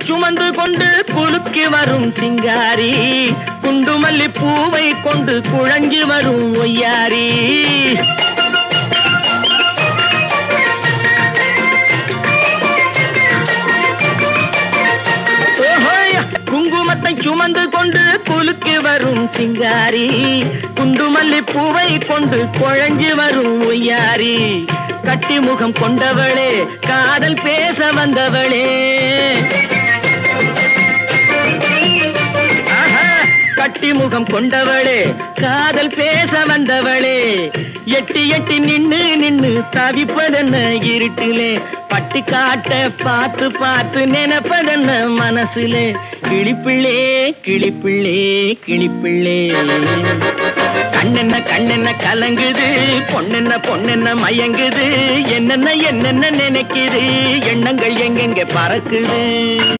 சுமந்து கொண்டு குலுக்கி வரும் சிங்காரி, குண்டுமல்லி பூவை கொண்டு குழஞ்சி வரும் ஒய்யாரி. குங்குமத்தை சுமந்து கொண்டு குலுக்கி வரும் சிங்காரி, குண்டுமல்லி பூவை கொண்டு குழஞ்சி வரும் ஒய்யாரி. கட்டி முகம் கொண்டவளே, காதல் பேச வந்தவளே, கட்டி முகம் கொண்டவளே, காதல் பேச வந்தவளே. எட்டி எட்டி நின்னு நின்னு தவிப்பதென்ன இருட்டிலே, பட்டி காட்ட பார்த்து பார்த்து நினைப்பதென்ன மனசுலே. கிளிப்பிள்ளே கிளிப்பிள்ளே கிளிப்பிள்ளே, கண்ணென்ன கண்ணென்ன கலங்குது, பொண்ணென்ன பொண்ணென்ன மயங்குது, என்னென்ன என்னென்ன நினைக்குது, எண்ணங்கள் எங்கெங்க பறக்குது.